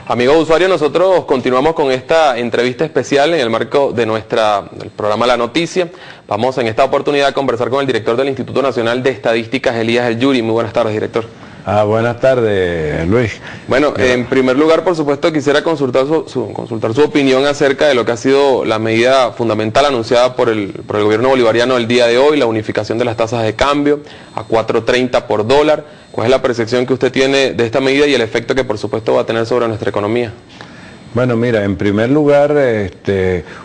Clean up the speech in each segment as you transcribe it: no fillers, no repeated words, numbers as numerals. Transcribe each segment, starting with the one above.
Amigos usuarios, nosotros continuamos con esta entrevista especial en el marco de del programa La Noticia. Vamos en esta oportunidad a conversar con el director del Instituto Nacional de Estadísticas, Elías El Yuri. Muy buenas tardes, director. Buenas tardes, Luis. Bueno, en primer lugar, por supuesto, quisiera consultar su opinión acerca de lo que ha sido la medida fundamental anunciada por el gobierno bolivariano el día de hoy, la unificación de las tasas de cambio a 4.30 por dólar. ¿Cuál es la percepción que usted tiene de esta medida y el efecto que, por supuesto, va a tener sobre nuestra economía? Bueno, mira, en primer lugar,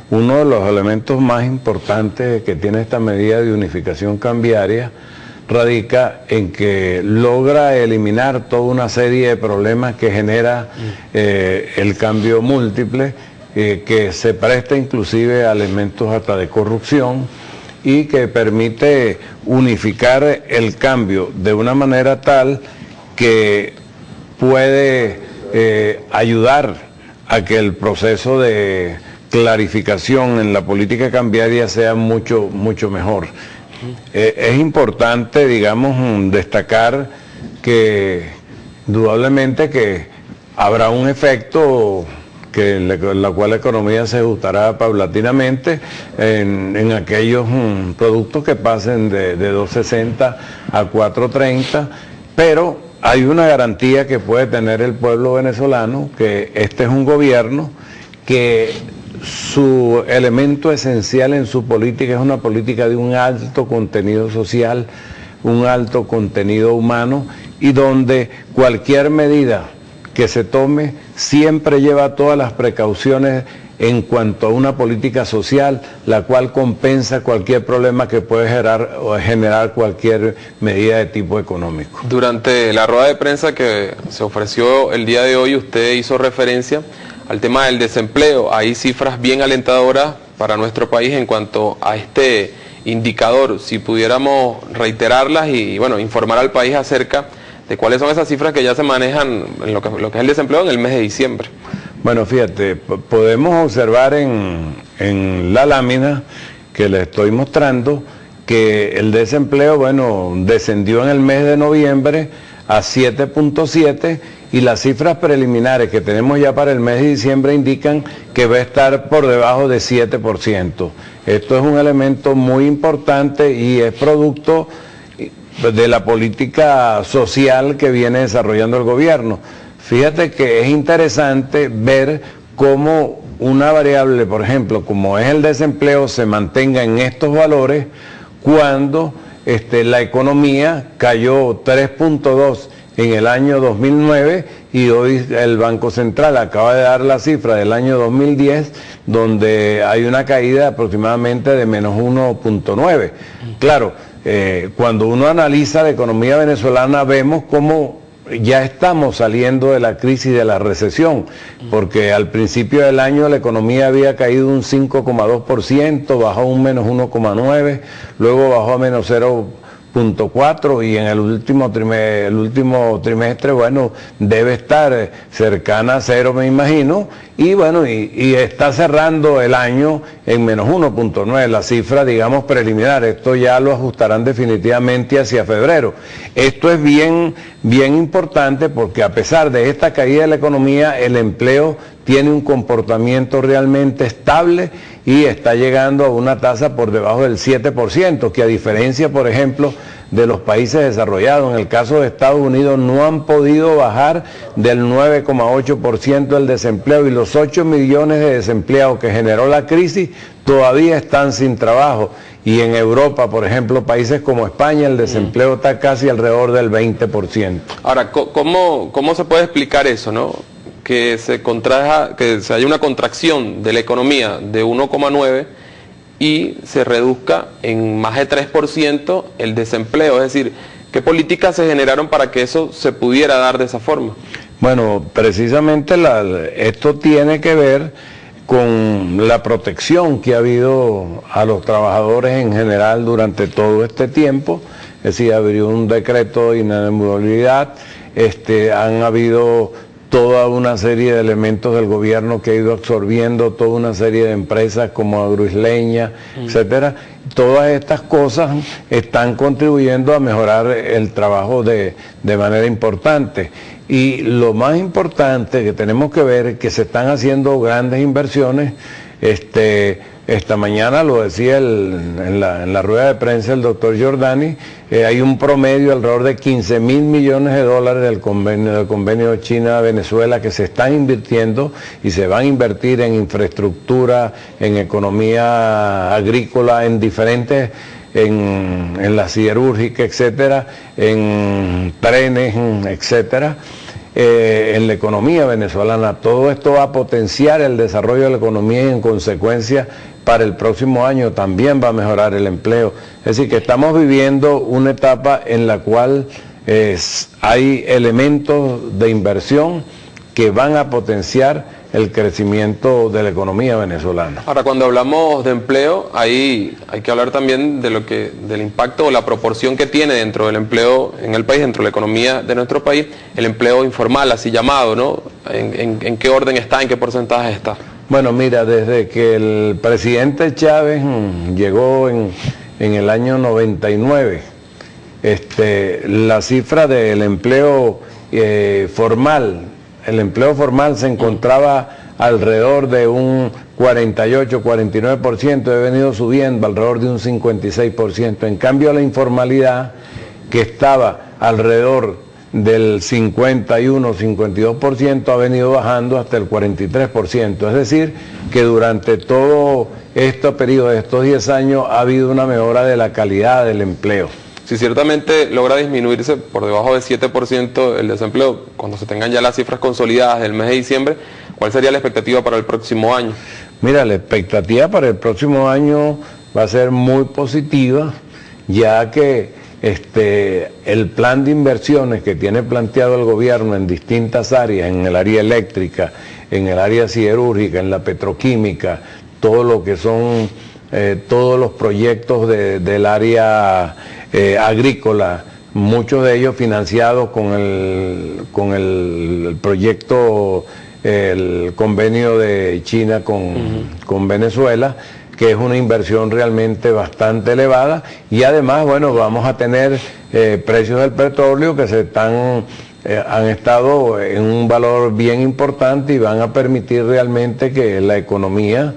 uno de los elementos más importantes que tiene esta medida de unificación cambiaria radica en que logra eliminar toda una serie de problemas que genera el cambio múltiple, que se presta inclusive a elementos hasta de corrupción, y que permite unificar el cambio de una manera tal que puede ayudar a que el proceso de clarificación en la política cambiaria sea mucho mejor. Es importante, digamos, destacar que indudablemente que habrá un efecto en la cual la economía se ajustará paulatinamente en aquellos productos que pasen de 2.60 a 4.30, pero hay una garantía que puede tener el pueblo venezolano, que este es un gobierno que su elemento esencial en su política es una política de un alto contenido social, un alto contenido humano, y donde cualquier medida que se tome siempre lleva todas las precauciones en cuanto a una política social, la cual compensa cualquier problema que puede generar cualquier medida de tipo económico. Durante la rueda de prensa que se ofreció el día de hoy, usted hizo referencia al tema del desempleo. Hay cifras bien alentadoras para nuestro país en cuanto a este indicador. Si pudiéramos reiterarlas y bueno, informar al país acerca de cuáles son esas cifras que ya se manejan en lo que es el desempleo en el mes de diciembre. Bueno, fíjate, podemos observar en la lámina que le estoy mostrando que el desempleo, bueno, descendió en el mes de noviembre a 7.7, y las cifras preliminares que tenemos ya para el mes de diciembre indican que va a estar por debajo de 7%. Esto es un elemento muy importante y es producto de la política social que viene desarrollando el gobierno. Fíjate que es interesante ver cómo una variable, por ejemplo, como es el desempleo, se mantenga en estos valores cuando la economía cayó 3.2 en el año 2009, y hoy el Banco Central acaba de dar la cifra del año 2010, donde hay una caída aproximadamente de menos 1.9. Claro, cuando uno analiza la economía venezolana vemos cómo ya estamos saliendo de la crisis de la recesión, porque al principio del año la economía había caído un 5.2%, bajó un menos 1.9%, luego bajó a menos 0.4%, y en el último trimestre, bueno, debe estar cercana a 0, me imagino, y bueno, y está cerrando el año en menos 1.9, la cifra, digamos, preliminar. Esto ya lo ajustarán definitivamente hacia febrero. Esto es bien importante, porque a pesar de esta caída de la economía, el empleo tiene un comportamiento realmente estable y está llegando a una tasa por debajo del 7%, que a diferencia, por ejemplo, de los países desarrollados, en el caso de Estados Unidos, no han podido bajar del 9.8% del desempleo, y los 8 millones de desempleados que generó la crisis todavía están sin trabajo. Y en Europa, por ejemplo, países como España, el desempleo está casi alrededor del 20%. Ahora, ¿cómo se puede explicar eso, no? Que se haya una contracción de la economía de 1,9 y se reduzca en más de 3% el desempleo. Es decir, ¿qué políticas se generaron para que eso se pudiera dar de esa forma? Bueno, precisamente esto tiene que ver con la protección que ha habido a los trabajadores en general durante todo este tiempo. Es decir, abrió un decreto de inamovilidad, han habido toda una serie de elementos del gobierno que ha ido absorbiendo toda una serie de empresas como Agroisleña, etcétera. Todas estas cosas están contribuyendo a mejorar el trabajo de manera importante. Y lo más importante que tenemos que ver es que se están haciendo grandes inversiones. Esta mañana lo decía en la rueda de prensa el doctor Giordani, hay un promedio alrededor de 15.000 millones de dólares del convenio China-Venezuela que se están invirtiendo y se van a invertir en infraestructura, en economía agrícola, en diferentes, en la siderúrgica, etcétera, en trenes, etcétera. En la economía venezolana. Todo esto va a potenciar el desarrollo de la economía y en consecuencia para el próximo año también va a mejorar el empleo. Es decir, que estamos viviendo una etapa en la cual hay elementos de inversión que van a potenciar el crecimiento de la economía venezolana. Ahora, cuando hablamos de empleo, ahí hay que hablar también del impacto o la proporción que tiene dentro del empleo en el país, dentro de la economía de nuestro país, el empleo informal, así llamado, ¿no? ¿En qué orden está, en qué porcentaje está? Bueno, mira, desde que el presidente Chávez llegó en el año 99, la cifra del empleo formal, el empleo formal se encontraba alrededor de un 48, 49%, ha venido subiendo alrededor de un 56%. En cambio la informalidad, que estaba alrededor del 51, 52%, ha venido bajando hasta el 43%. Es decir, que durante todo este periodo de estos 10 años ha habido una mejora de la calidad del empleo. Si ciertamente logra disminuirse por debajo del 7% el desempleo, cuando se tengan ya las cifras consolidadas del mes de diciembre, ¿cuál sería la expectativa para el próximo año? Mira, la expectativa para el próximo año va a ser muy positiva, ya que el plan de inversiones que tiene planteado el gobierno en distintas áreas, en el área eléctrica, en el área siderúrgica, en la petroquímica, todo lo que son todos los proyectos del área agrícola, muchos de ellos financiados con el proyecto, el convenio de China con Venezuela, que es una inversión realmente bastante elevada, y además, bueno, vamos a tener precios del petróleo que han estado en un valor bien importante y van a permitir realmente que la economía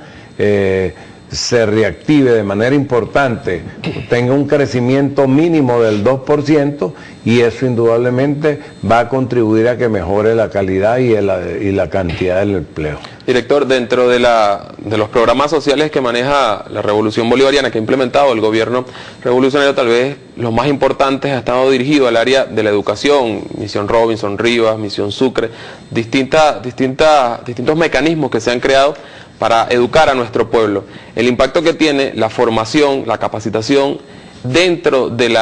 se reactive de manera importante, tenga un crecimiento mínimo del 2%, y eso indudablemente va a contribuir a que mejore la calidad y la cantidad del empleo. Director, dentro de los programas sociales que maneja la Revolución Bolivariana, que ha implementado el gobierno revolucionario, tal vez los más importantes han estado dirigidos al área de la educación, Misión Robinson Rivas, Misión Sucre, distintos mecanismos que se han creado para educar a nuestro pueblo. El impacto que tiene la formación, la capacitación dentro del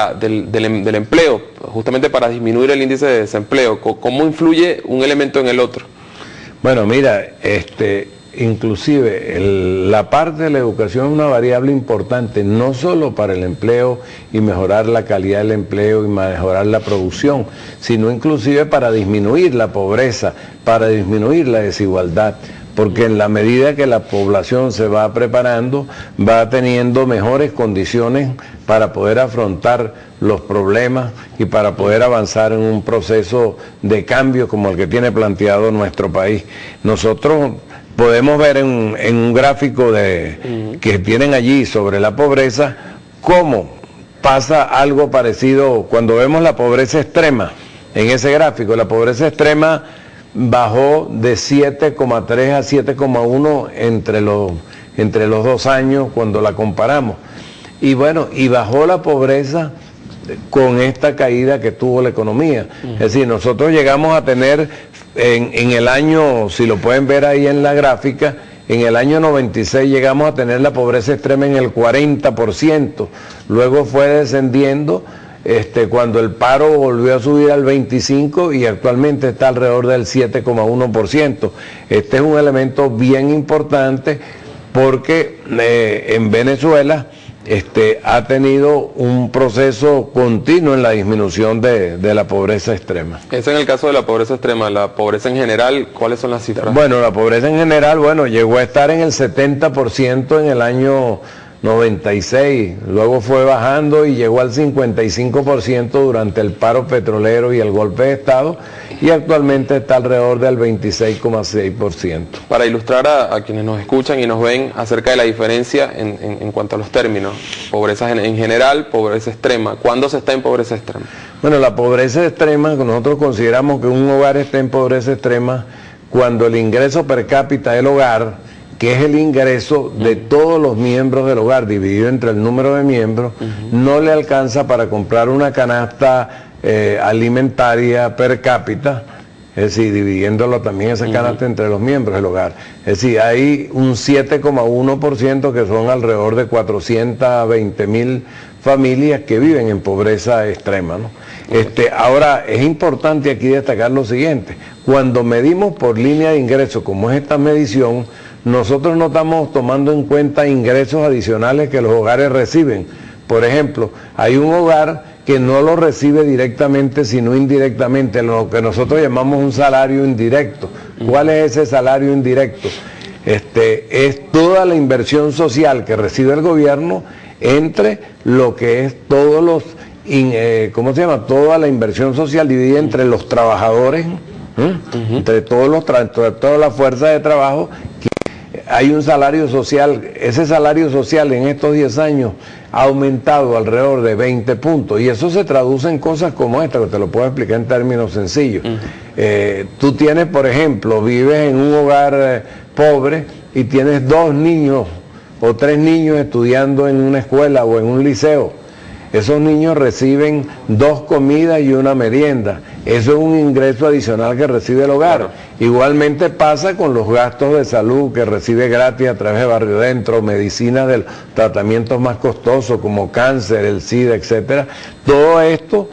empleo, justamente para disminuir el índice de desempleo, ¿cómo influye un elemento en el otro? Bueno, mira, inclusive la parte de la educación es una variable importante, no solo para el empleo y mejorar la calidad del empleo y mejorar la producción, sino inclusive para disminuir la pobreza, para disminuir la desigualdad. Porque en la medida que la población se va preparando, va teniendo mejores condiciones para poder afrontar los problemas y para poder avanzar en un proceso de cambio como el que tiene planteado nuestro país. Nosotros podemos ver en un gráfico que tienen allí sobre la pobreza, cómo pasa algo parecido cuando vemos la pobreza extrema. En ese gráfico, la pobreza extrema bajó de 7,3 a 7,1 entre los 2 años cuando la comparamos. Y bueno, y bajó la pobreza con esta caída que tuvo la economía. Es decir, nosotros llegamos a tener en el año, si lo pueden ver ahí en la gráfica, en el año 96 llegamos a tener la pobreza extrema en el 40%. Luego fue descendiendo cuando el paro volvió a subir al 25% y actualmente está alrededor del 7,1%. Este es un elemento bien importante porque en Venezuela ha tenido un proceso continuo en la disminución de la pobreza extrema. Es en el caso de la pobreza extrema. La pobreza en general, ¿cuáles son las cifras? Bueno, la pobreza en general, llegó a estar en el 70% en el año 96, luego fue bajando y llegó al 55% durante el paro petrolero y el golpe de Estado, y actualmente está alrededor del 26,6%. Para ilustrar a quienes nos escuchan y nos ven acerca de la diferencia en cuanto a los términos, pobreza en general, pobreza extrema, ¿cuándo se está en pobreza extrema? Bueno, la pobreza extrema, nosotros consideramos que un hogar está en pobreza extrema cuando el ingreso per cápita del hogar, que es el ingreso de todos los miembros del hogar, dividido entre el número de miembros, no le alcanza para comprar una canasta alimentaria per cápita, es decir, dividiéndolo también esa canasta entre los miembros del hogar. Es decir, hay un 7,1% que son alrededor de 420.000 familias que viven en pobreza extrema, ¿no? Ahora, es importante aquí destacar lo siguiente: cuando medimos por línea de ingreso, como es esta medición, nosotros no estamos tomando en cuenta ingresos adicionales que los hogares reciben. Por ejemplo, hay un hogar que no lo recibe directamente, sino indirectamente, lo que nosotros llamamos un salario indirecto. ¿Cuál es ese salario indirecto? Es toda la inversión social que recibe el gobierno entre lo que es todos los, toda la inversión social dividida entre los trabajadores, entre toda la fuerza de trabajo. Hay un salario social, ese salario social en estos 10 años ha aumentado alrededor de 20 puntos, y eso se traduce en cosas como esta, que te lo puedo explicar en términos sencillos. Tú tienes, por ejemplo, vives en un hogar pobre y tienes 2 niños o 3 niños estudiando en una escuela o en un liceo. Esos niños reciben 2 comidas y una merienda. Eso es un ingreso adicional que recibe el hogar. Claro. Igualmente pasa con los gastos de salud que recibe gratis a través de Barrio Dentro, medicinas de tratamientos más costosos como cáncer, el SIDA, etcétera. Todo esto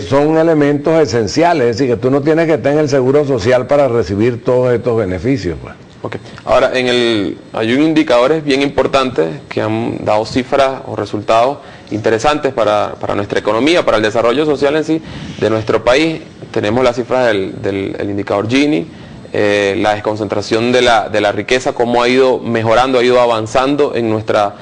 son elementos esenciales, es decir, que tú no tienes que estar en el seguro social para recibir todos estos beneficios, pues. Okay. Ahora, hay indicadores bien importantes que han dado cifras o resultados interesantes para nuestra economía, para el desarrollo social en sí de nuestro país. Tenemos las cifras del indicador Gini, la desconcentración de la riqueza, cómo ha ido mejorando, ha ido avanzando en nuestra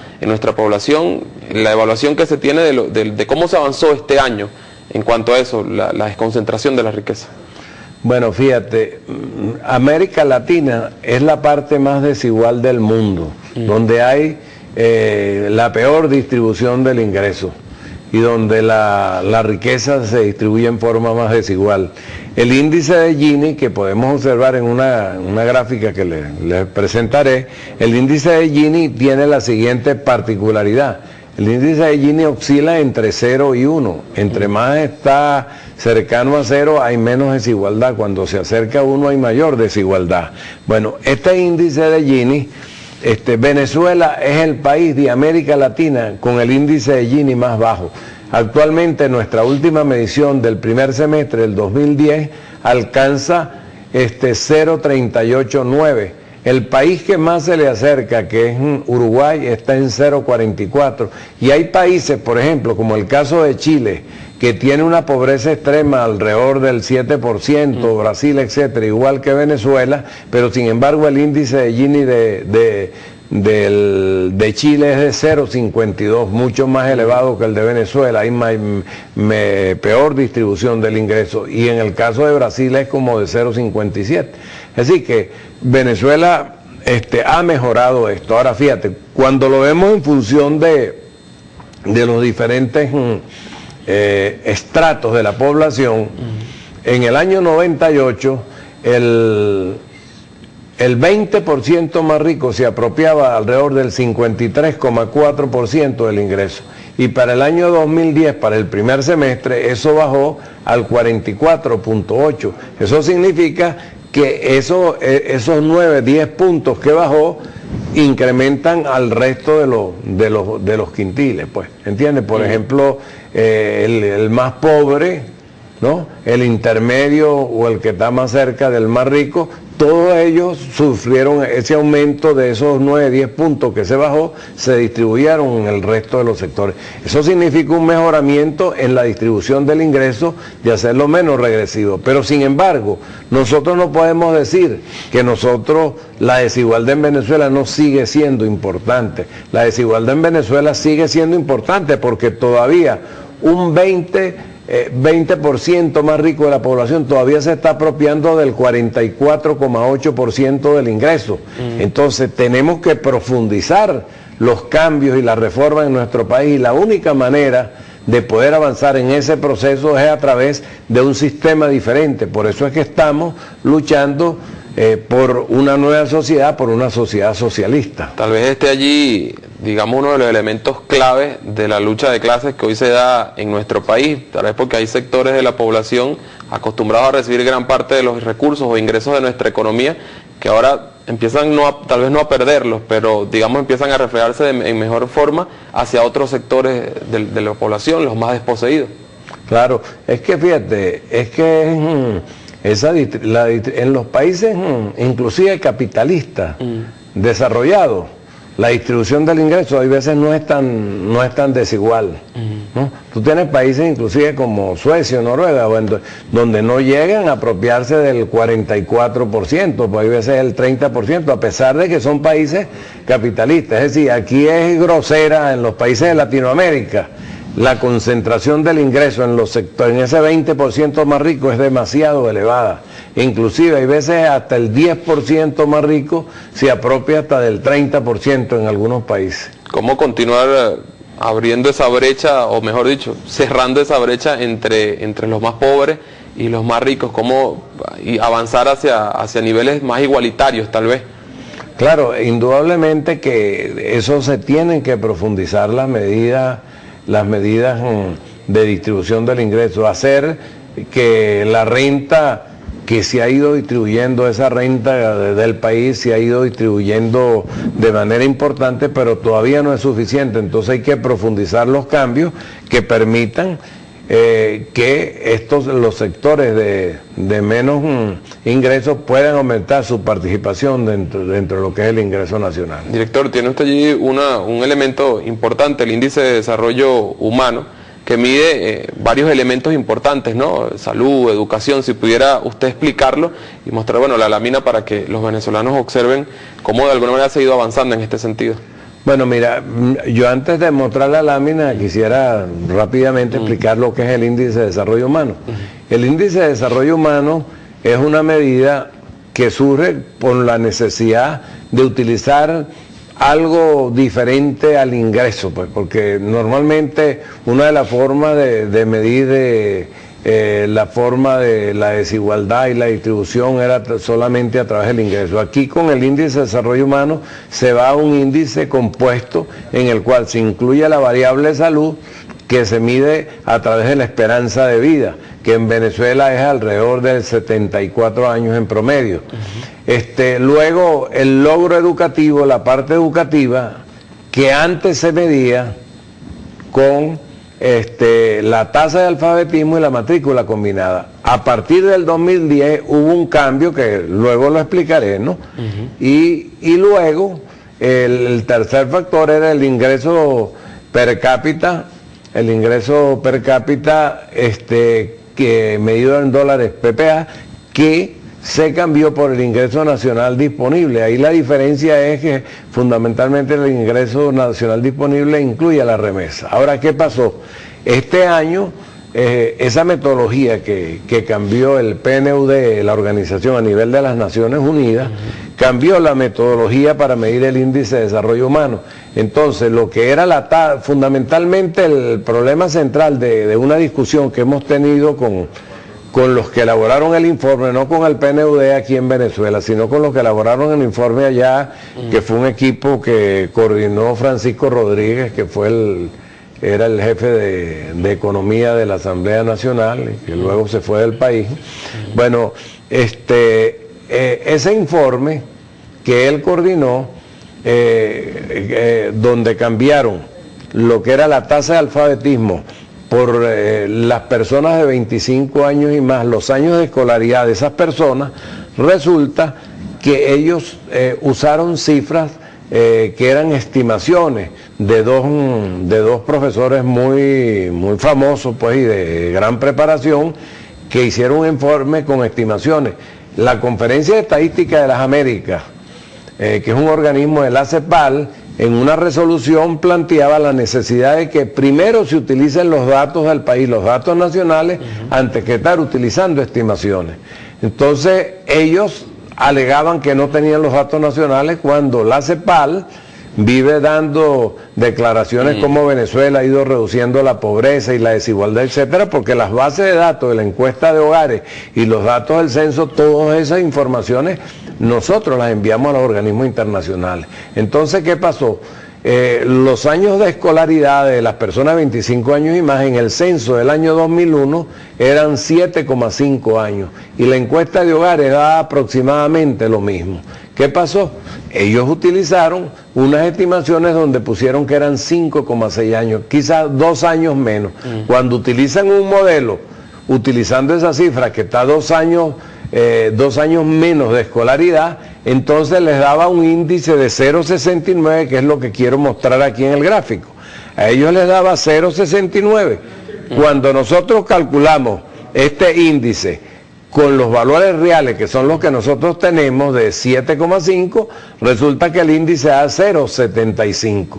población, la evaluación que se tiene de cómo se avanzó este año en cuanto a eso, la desconcentración de la riqueza. Bueno, fíjate, América Latina es la parte más desigual del mundo, donde hay la peor distribución del ingreso y donde la riqueza se distribuye en forma más desigual. El índice de Gini, que podemos observar en una gráfica que les presentaré, el índice de Gini tiene la siguiente particularidad. El índice de Gini oscila entre 0 y 1. Entre más está cercano a 0 hay menos desigualdad. Cuando se acerca a 1 hay mayor desigualdad. Bueno, este índice de Gini, Venezuela es el país de América Latina con el índice de Gini más bajo. Actualmente nuestra última medición del primer semestre del 2010 alcanza 0,389. El país que más se le acerca, que es Uruguay, está en 0,44. Y hay países, por ejemplo, como el caso de Chile, que tiene una pobreza extrema alrededor del 7%, Brasil, etcétera, igual que Venezuela, pero sin embargo el índice de Gini de Chile es de 0,52, mucho más elevado que el de Venezuela. Hay peor distribución del ingreso, y en el caso de Brasil es como de 0,57. Así que Venezuela ha mejorado esto. Ahora fíjate, cuando lo vemos en función de los diferentes estratos de la población, en el año 98 el 20% más rico se apropiaba alrededor del 53,4% del ingreso, y para el año 2010, para el primer semestre, eso bajó al 44,8%. Eso significa que esos 9, 10 puntos que bajó incrementan al resto de los quintiles, pues, ¿entiendes? Por ejemplo, el más pobre, ¿no?, el intermedio o el que está más cerca del más rico, todos ellos sufrieron ese aumento de esos 9, 10 puntos que se bajó, se distribuyeron en el resto de los sectores. Eso significa un mejoramiento en la distribución del ingreso, de hacerlo menos regresivo. Pero sin embargo, nosotros no podemos decir que la desigualdad en Venezuela no sigue siendo importante. La desigualdad en Venezuela sigue siendo importante porque todavía un 20% más rico de la población todavía se está apropiando del 44,8% del ingreso. Entonces tenemos que profundizar los cambios y las reformas en nuestro país, y la única manera de poder avanzar en ese proceso es a través de un sistema diferente. Por eso es que estamos luchando por una nueva sociedad, por una sociedad socialista. Tal vez esté allí, digamos, uno de los elementos claves de la lucha de clases que hoy se da en nuestro país, tal vez porque hay sectores de la población acostumbrados a recibir gran parte de los recursos o ingresos de nuestra economía, que ahora empiezan tal vez no a perderlos, pero digamos empiezan a reflejarse en mejor forma hacia otros sectores de la población, los más desposeídos. Claro, es que fíjate, es que en los países inclusive capitalistas, desarrollados, la distribución del ingreso hay veces no es tan desigual, ¿no? Tú tienes países inclusive como Suecia, Noruega, donde no llegan a apropiarse del 44%, pues hay veces el 30%, a pesar de que son países capitalistas. Es decir, aquí es grosera en los países de Latinoamérica. La concentración del ingreso en los sectores, en ese 20% más rico, es demasiado elevada. Inclusive hay veces hasta el 10% más rico se apropia hasta del 30% en algunos países. ¿Cómo continuar abriendo esa brecha, o mejor dicho, cerrando esa brecha entre los más pobres y los más ricos? ¿Cómo avanzar hacia niveles más igualitarios, tal vez? Claro, indudablemente que eso se tienen que profundizar las medidas de distribución del ingreso, hacer que la renta que se ha ido distribuyendo, esa renta del país se ha ido distribuyendo de manera importante, pero todavía no es suficiente. Entonces hay que profundizar los cambios que permitan que los sectores de menos ingresos puedan aumentar su participación dentro de lo que es el ingreso nacional. Director, tiene usted allí un elemento importante, el índice de desarrollo humano, que mide varios elementos importantes, ¿no? Salud, educación. Si pudiera usted explicarlo y mostrar, bueno, la lámina para que los venezolanos observen cómo de alguna manera se ha ido avanzando en este sentido. Bueno, mira, yo antes de mostrar la lámina quisiera rápidamente explicar lo que es el índice de desarrollo humano. El índice de desarrollo humano es una medida que surge por la necesidad de utilizar algo diferente al ingreso, pues, porque normalmente una de las formas de medir la forma de la desigualdad y la distribución era solamente a través del ingreso. Aquí con el índice de desarrollo humano se va a un índice compuesto en el cual se incluye la variable de salud, que se mide a través de la esperanza de vida, que en Venezuela es alrededor de 74 años en promedio. Luego el logro educativo, la parte educativa, que antes se medía con la tasa de alfabetismo y la matrícula combinada. A partir del 2010 hubo un cambio que luego lo explicaré, ¿no? Y luego el tercer factor era el ingreso per cápita, que medido en dólares PPA, que se cambió por el ingreso nacional disponible. Ahí la diferencia es que fundamentalmente el ingreso nacional disponible incluye la remesa. Ahora, ¿qué pasó? Este año, esa metodología que cambió el PNUD, la organización a nivel de las Naciones Unidas, cambió la metodología para medir el índice de desarrollo humano. Entonces, lo que era fundamentalmente el problema central de una discusión que hemos tenido con los que elaboraron el informe, no con el PNUD aquí en Venezuela, sino con los que elaboraron el informe allá, que fue un equipo que coordinó Francisco Rodríguez, que era el jefe de Economía de la Asamblea Nacional, y que luego se fue del país. Bueno, ese informe que él coordinó, donde cambiaron lo que era la tasa de alfabetismo por las personas de 25 años y más, los años de escolaridad de esas personas, resulta que ellos usaron cifras que eran estimaciones de dos profesores muy famosos, pues, y de gran preparación, que hicieron un informe con estimaciones. La Conferencia de Estadística de las Américas, que es un organismo de la CEPAL, en una resolución planteaba la necesidad de que primero se utilicen los datos del país, los datos nacionales, antes que estar utilizando estimaciones. Entonces ellos alegaban que no tenían los datos nacionales cuando la CEPAL vive dando declaraciones como Venezuela ha ido reduciendo la pobreza y la desigualdad, etcétera, porque las bases de datos de la encuesta de hogares y los datos del censo, todas esas informaciones nosotros las enviamos a los organismos internacionales. Entonces, ¿qué pasó? Los años de escolaridad de las personas de 25 años y más en el censo del año 2001 eran 7,5 años y la encuesta de hogares da aproximadamente lo mismo. ¿Qué pasó? Ellos utilizaron unas estimaciones donde pusieron que eran 5,6 años, quizás 2 años menos. Cuando utilizan un modelo, utilizando esa cifra que está 2 años menos de escolaridad, entonces les daba un índice de 0,69, que es lo que quiero mostrar aquí en el gráfico. A ellos les daba 0,69. Cuando nosotros calculamos este índice con los valores reales, que son los que nosotros tenemos, de 7,5, resulta que el índice da 0,75.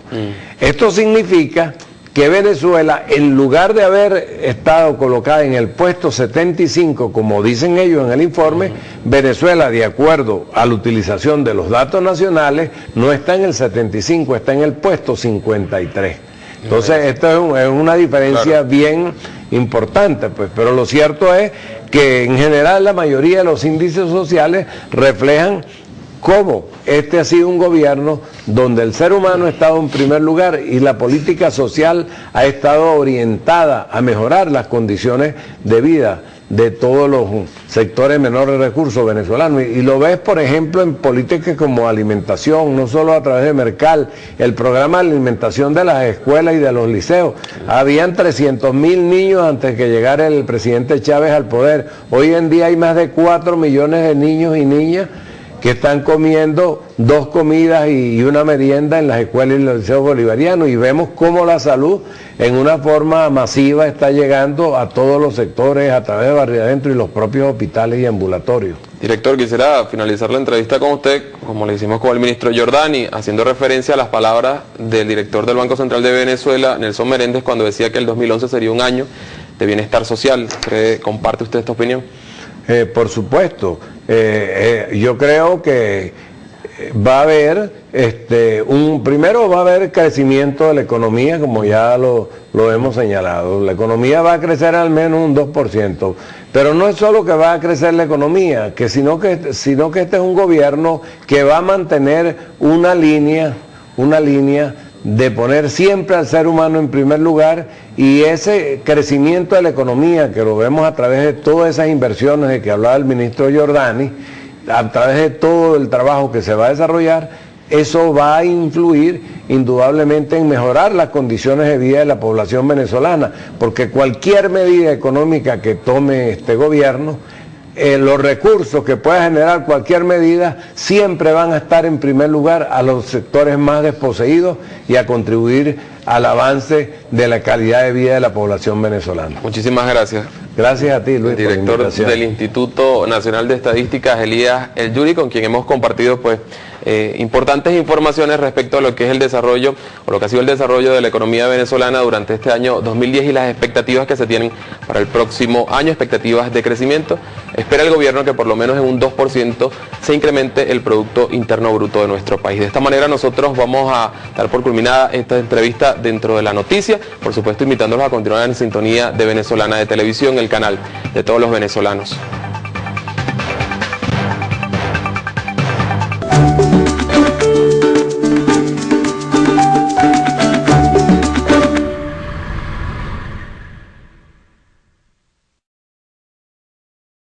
Esto significa que Venezuela, en lugar de haber estado colocada en el puesto 75, como dicen ellos en el informe, Venezuela, de acuerdo a la utilización de los datos nacionales, no está en el 75, está en el puesto 53. Entonces, esto es una diferencia bien importante, pues, pero lo cierto es que en general la mayoría de los índices sociales reflejan cómo este ha sido un gobierno donde el ser humano ha estado en primer lugar y la política social ha estado orientada a mejorar las condiciones de vida de todos los sectores de menores recursos venezolanos. Y lo ves, por ejemplo, en políticas como alimentación, no solo a través de Mercal, el programa de alimentación de las escuelas y de los liceos. Habían 300.000 niños antes que llegara el presidente Chávez al poder. Hoy en día hay más de 4 millones de niños y niñas que están comiendo 2 comidas y una merienda en las escuelas y los liceos bolivarianos, y vemos cómo la salud en una forma masiva está llegando a todos los sectores a través de Barrio Adentro y los propios hospitales y ambulatorios. Director, quisiera finalizar la entrevista con usted, como le hicimos con el ministro Giordani, haciendo referencia a las palabras del director del Banco Central de Venezuela, Nelson Meréndez, cuando decía que el 2011 sería un año de bienestar social. ¿Comparte usted esta opinión? Por supuesto. Yo creo que va a haber, primero va a haber crecimiento de la economía, como ya lo hemos señalado. La economía va a crecer al menos un 2%, pero no es solo que va a crecer la economía, sino que este es un gobierno que va a mantener una línea de poner siempre al ser humano en primer lugar, y ese crecimiento de la economía, que lo vemos a través de todas esas inversiones de que hablaba el ministro Giordani, a través de todo el trabajo que se va a desarrollar, eso va a influir indudablemente en mejorar las condiciones de vida de la población venezolana, porque cualquier medida económica que tome este gobierno, los recursos que pueda generar cualquier medida siempre van a estar en primer lugar a los sectores más desposeídos y a contribuir al avance de la calidad de vida de la población venezolana. Muchísimas gracias. Gracias a ti, Luis, por la invitación. Director del Instituto Nacional de Estadísticas, Elías El Yuri, con quien hemos compartido pues importantes informaciones respecto a lo que es el desarrollo, o lo que ha sido el desarrollo de la economía venezolana durante este año 2010 y las expectativas que se tienen para el próximo año, expectativas de crecimiento. Espera el gobierno que por lo menos en un 2% se incremente el Producto Interno Bruto de nuestro país. De esta manera nosotros vamos a dar por culminada esta entrevista dentro de la noticia, por supuesto invitándolos a continuar en sintonía de Venezolana de Televisión, el canal de todos los venezolanos.